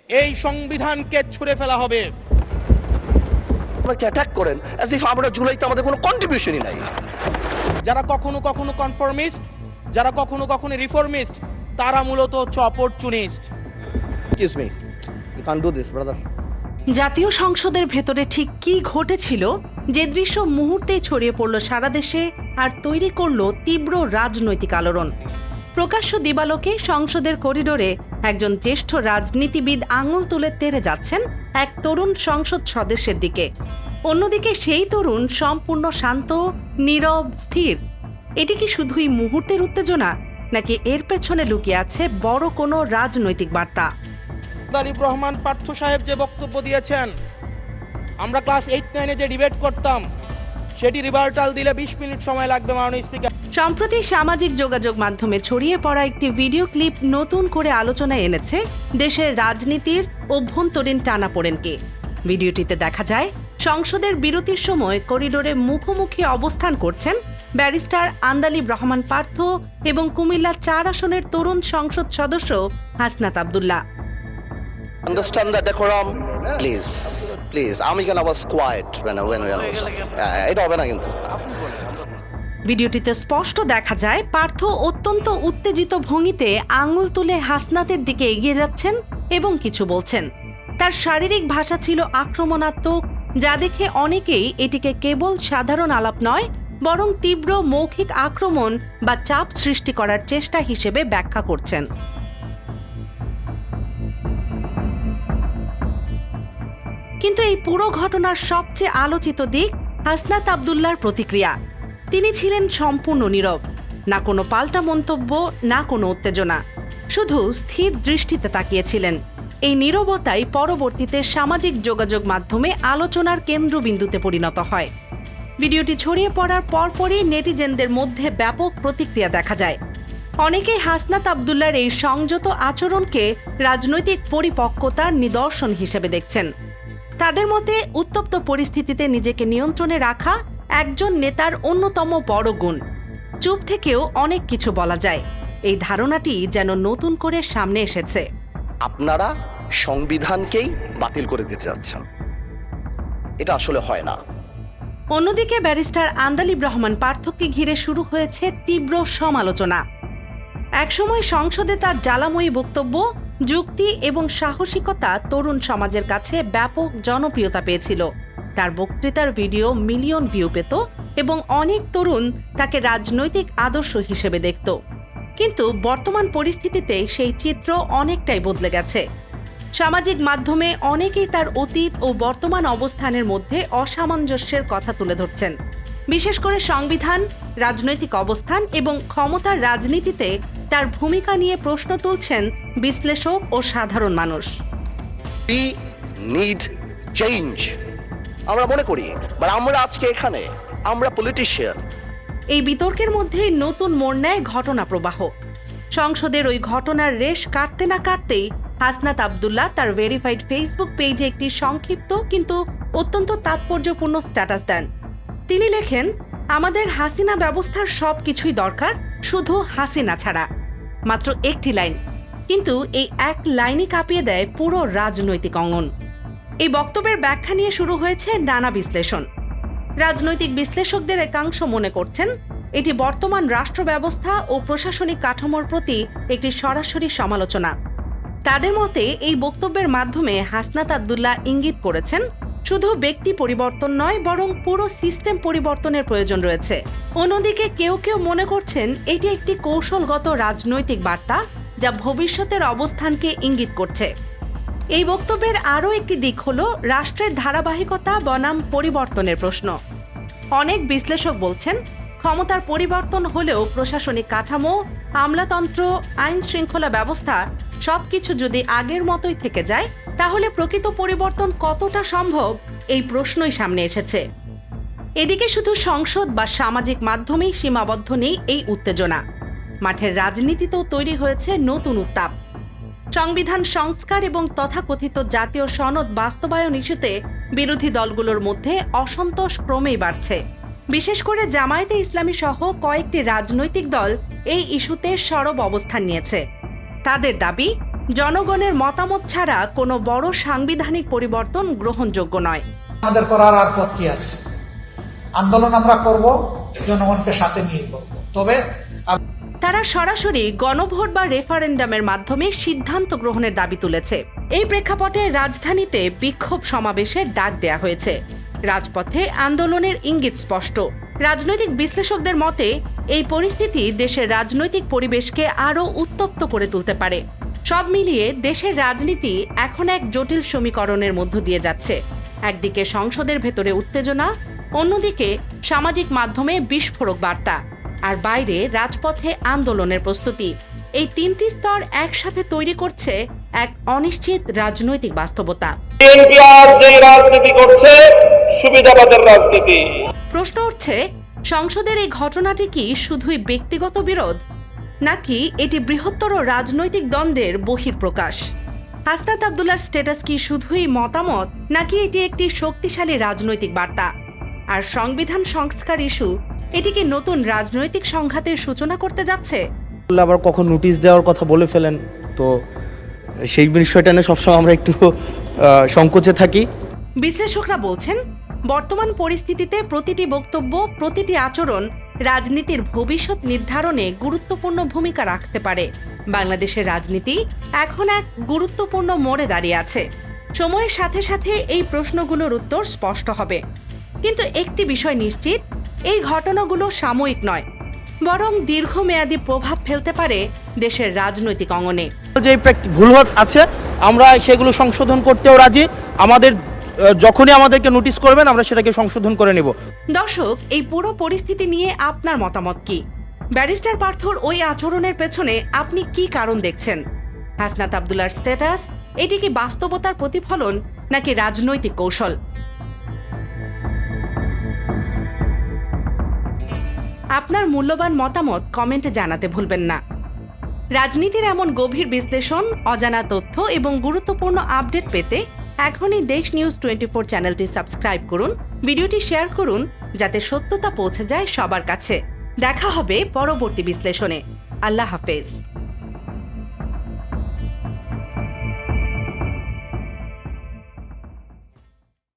এই সংবিধানকে ছুঁড়ে ফেলা হবে। আমাকে অ্যাটাক করেন অ্যাজ ইফ আমরা জুলাইতে আমাদের কোনো কন্ট্রিবিউশনই নাই। যারা কখনো কখনো কনফর্মিস্ট, যারা কখনো কখনো রিফর্মিস্ট, তারা মূলত হচ্ছে opportunist. Excuse me, you can do this brother. জাতীয় সংসদের ভেতরে ঠিক কি ঘটেছিল, যে দৃশ্য মুহূর্তেই ছড়িয়ে পড়ল সারা দেশে আর তৈরি করল তীব্র রাজনৈতিক আলোড়ন। প্রকাশ্য দিবালোকে সংসদের করিডোরে একজন জ্যেষ্ঠ রাজনীতিবিদ আঙুল তুলে তেড়ে যাচ্ছেন এক তরুণ সংসদ সদস্যের দিকে। অন্যদিকে সেই তরুণ সম্পূর্ণ শান্ত, নীরব, স্থির। এটি কি শুধুই মুহূর্তের উত্তেজনা, নাকি এর পেছনে লুকিয়ে আছে বড় কোনো রাজনৈতিক বার্তা? আন্দালিব রহমান পার্থ সাহেব যে বক্তব্য দিয়েছেন, আমরা ক্লাস 8-9-এ যে ডিবেট করতাম, সেটি রিভার্টাল দিলে 20 মিনিট সময় লাগবে মাননীয় স্পিকার। সম্প্রতি সামাজিক যোগাযোগ মাধ্যমে ছড়িয়ে পড়া একটি ভিডিও ক্লিপ নতুন করে আলোচনায় এনেছে দেশের রাজনীতির অভ্যন্তরীণ টানাপোড়েনকে। ভিডিওটিতে দেখা যায় সংসদের বিরতির সময় করিডোরে মুখোমুখি অবস্থান করছেন ব্যারিস্টার আন্দালিব রহমান পার্থ এবং কুমিল্লা 4 আসনের তরুণ সংসদ সদস্য Hasnat Abdullah. Understand the decorum, please. Please, আমি কেন was quiet when এটা হবে না কিন্তু। ভিডিওটিতে স্পষ্ট দেখা যায় পার্থ অত্যন্ত উত্তেজিত ভঙ্গিতে আঙুল তুলে হাসনাতের দিকে এগিয়ে যাচ্ছেন এবং কিছু বলছেন। তার শারীরিক ভাষা ছিল আক্রমণাত্মক, যা দেখে অনেকেই এটিকে কেবল সাধারণ আলাপ নয়, বরং তীব্র মৌখিক আক্রমণ বা চাপ সৃষ্টি করার চেষ্টা হিসেবে ব্যাখ্যা করছেন। কিন্তু এই পুরো ঘটনার সবচেয়ে আলোচিত দিক হাসনাত আব্দুল্লাহর প্রতিক্রিয়া। তিনি ছিলেন সম্পূর্ণ নীরব, না কোনো পাল্টা মন্তব্য, না কোনো উত্তেজনা, শুধু স্থির দৃষ্টিতে তাকিয়েছিলেন। এই নীরবতাই পরবর্তীতে সামাজিক যোগাযোগ মাধ্যমে আলোচনার কেন্দ্রবিন্দুতে পরিণত হয়। ভিডিওটি ছড়িয়ে পড়ার পরপরই নেটিজেনদের মধ্যে ব্যাপক প্রতিক্রিয়া দেখা যায়। অনেকেই হাসনাত আব্দুল্লাহর এই সংযত আচরণকে রাজনৈতিক পরিপক্কতার নিদর্শন হিসেবে দেখছেন। তাদের মতে উত্তপ্ত পরিস্থিতিতে নিজেকে নিয়ন্ত্রণে রাখা একজন নেতার অন্যতম বড় গুণ। চুপ থেকেও অনেক কিছু বলা যায়, এই ধারণাটি যেন নতুন করে সামনে এসেছে। আপনারা সংবিধানকেই বাতিল করে দিতে যাচ্ছেন, এটা আসলে হয় না। অন্যদিকে ব্যারিস্টার আন্দালিব রহমান পার্থকে ঘিরে শুরু হয়েছে তীব্র সমালোচনা। একসময় সংসদে তার জ্বালাময়ী বক্তব্য, যুক্তি এবং সাহসিকতা তরুণ সমাজের কাছে ব্যাপক জনপ্রিয়তা পেয়েছিল। তার বক্তৃতার ভিডিও মিলিয়ন ভিউ পেত এবং অনেক তরুণ তাকে রাজনৈতিক আদর্শ হিসেবে দেখত। কিন্তু বর্তমান পরিস্থিতিতে সেই চিত্র অনেকটাই বদলে গেছে। সামাজিক মাধ্যমে অনেকেই তার অতীত ও বর্তমান অবস্থানের মধ্যে অসামঞ্জস্যের কথা তুলে ধরছেন। বিশেষ করে সংবিধান, রাজনৈতিক অবস্থান এবং ক্ষমতার রাজনীতিতে তার ভূমিকা নিয়ে প্রশ্ন তুলছেন বিশ্লেষক ও সাধারণ মানুষ। We need change. আমরা মনে করি, বাট আমরা আজকে এখানে আমরা পলিটিশিয়ান। এই বিতর্কের মধ্যেই নতুন মোড় নেয় ঘটনা প্রবাহ। সংসদের ওই ঘটনার রেশ কাটতে না কাটতেই হাসনাত আব্দুল্লাহ তার ভেরিফাইড ফেসবুক পেজে একটি সংক্ষিপ্ত কিন্তু অত্যন্ত তাৎপর্যপূর্ণ স্ট্যাটাস দেন। তিনি লেখেন, আমাদের হাসিনা ব্যবস্থার সব কিছুই দরকার, শুধু হাসিনা ছাড়া। মাত্র একটি লাইন, কিন্তু এই এক লাইনই কাঁপিয়ে দেয় পুরো রাজনৈতিক অঙ্গন। এই বক্তব্যের ব্যাখ্যা নিয়ে শুরু হয়েছে নানা বিশ্লেষণ। রাজনৈতিক বিশ্লেষকদের একাংশ মনে করছেন এটি বর্তমান রাষ্ট্র ব্যবস্থা ও প্রশাসনিক কাঠামোর প্রতি একটি সরাসরি সমালোচনা। তাদের মতে এই বক্তব্যের মাধ্যমে হাসনাত আব্দুল্লাহ ইঙ্গিত করেছেন শুধু ব্যক্তি পরিবর্তন নয়, বরং পুরো সিস্টেম পরিবর্তনের প্রয়োজন রয়েছে। অন্যদিকে কেউ কেউ মনে করছেন এটি একটি কৌশলগত রাজনৈতিক বার্তা, যা ভবিষ্যতের অবস্থানকে ইঙ্গিত করছে। এই বক্তব্যের আরও একটি দিক হল রাষ্ট্রের ধারাবাহিকতা বনাম পরিবর্তনের প্রশ্ন। অনেক বিশ্লেষক বলছেন ক্ষমতার পরিবর্তন হলেও প্রশাসনিক কাঠামো, আমলাতন্ত্র, আইন শৃঙ্খলা ব্যবস্থা সবকিছু যদি আগের মতোই থেকে যায়, তাহলে প্রকৃত পরিবর্তন কতটা সম্ভব, এই প্রশ্নই সামনে এসেছে। এদিকে শুধু সংসদ বা সামাজিক মাধ্যমেই সীমাবদ্ধ নেই এই উত্তেজনা। মাঠের রাজনীতিতেও তৈরি হয়েছে নতুন উত্তাপ। সংবিধান সংস্কার এবং তথাকথিত জাতীয় সনদ বাস্তবায়ন ইস্যুতে বিরোধী দলগুলোর মধ্যে অসন্তোষ ক্রমেই বাড়ছে। বিশেষ করে জামায়াতে ইসলামী সহ কয়েকটি রাজনৈতিক দল এই ইস্যুতে সরব অবস্থান নিয়েছে। তাদের দাবি, জনগণের মতামত ছাড়া কোনো বড় সাংবিধানিক পরিবর্তন গ্রহণযোগ্য নয়। আমাদের করার আর পথ কি আছে? আন্দোলন আমরা করব, জনগণকে সাথে নিয়ে করব। তবে তারা সরাসরি গণভোট বা রেফারেন্ডামের মাধ্যমে সিদ্ধান্ত গ্রহণের দাবি তুলেছে। এই প্রেক্ষাপটে রাজধানীতে বিক্ষোভ সমাবেশের ডাক দেয়া হয়েছে। রাজপথে আন্দোলনের ইঙ্গিত স্পষ্ট। রাজনৈতিক বিশ্লেষকদের মতে এই পরিস্থিতি দেশের রাজনৈতিক পরিবেশকে আরও উত্তপ্ত করে তুলতে পারে। সব মিলিয়ে দেশের রাজনীতি এখন এক জটিল সমীকরণের মধ্য দিয়ে যাচ্ছে। একদিকে সংসদের ভেতরে উত্তেজনা, অন্যদিকে সামাজিক মাধ্যমে বিস্ফোরক বার্তা, আর বাইরে রাজপথে আন্দোলনের প্রস্তুতি। এই তিনটি স্তর একসাথে তৈরি করছে এক অনিশ্চিত রাজনৈতিক বাস্তবতা। বিএনপি আজ যে রাজনীতি করছে সুবিধাবাদের রাজনীতি। প্রশ্ন উঠছে, সংসদের এই ঘটনাটি কি শুধুই ব্যক্তিগত বিরোধ, নাকি এটি বৃহত্তর রাজনৈতিক দ্বন্দ্বের বহিঃপ্রকাশ? হাসনাত আব্দুল্লাহর স্ট্যাটাস কি শুধুই মতামত, নাকি এটি একটি শক্তিশালী রাজনৈতিক বার্তা? আর সংবিধান সংস্কার ইস্যু, এটি কি নতুন রাজনৈতিক সংঘাতের সূচনা করতে যাচ্ছে? আবার কখন নোটিশ দেওয়ার কথা বলে ফেলেন, তো সেই বিষয়টা নিয়ে সবসময় আমরা একটু সংকোচে থাকি। বিশ্লেষকরা বলছেন, বর্তমান পরিস্থিতিতে প্রতিটি বক্তব্য, প্রতিটি আচরণ রাজনীতির ভবিষ্যৎ নির্ধারণে গুরুত্বপূর্ণ ভূমিকা রাখতে পারে। বাংলাদেশের রাজনীতি এখন এক গুরুত্বপূর্ণ মোড়ে দাঁড়িয়ে আছে। সময়ের সাথে সাথে এই প্রশ্নগুলোর উত্তর স্পষ্ট হবে। কিন্তু একটি বিষয় নিশ্চিত, এই ঘটনাগুলো সাময়িক নয়, বরং দীর্ঘমেয়াদী প্রভাব ফেলতে পারে দেশের রাজনৈতিক অঙ্গনে। যে ভুল আছে আমরা সেগুলো সংশোধন করতেও রাজি। আমাদের যখনই আমাদেরকে নোটিশ করবেন আমরা সেটাকে সংশোধন করে নেব। দর্শক, এই পুরো পরিস্থিতি নিয়ে আপনার মতামত কি? ব্যারিস্টার পার্থর ওই আচরণের পেছনে আপনি কি কারণ দেখছেন? হাসনাত আব্দুল্লাহর স্ট্যাটাস, এটি কি বাস্তবতার প্রতিফলন নাকি রাজনৈতিক কৌশল? আপনার মূল্যবান মতামত কমেন্টে জানাতে ভুলবেন না। রাজনীতির এমন গভীর বিশ্লেষণ, অজানা তথ্য এবং গুরুত্বপূর্ণ আপডেট পেতে এখনই দেশ নিউজ 24 চ্যানেলটি সাবস্ক্রাইব করুন, ভিডিওটি শেয়ার করুন, যাতে সত্যতা পৌঁছে যায় সবার কাছে। দেখা হবে পরবর্তী বিশ্লেষণে। আল্লাহ হাফেজ।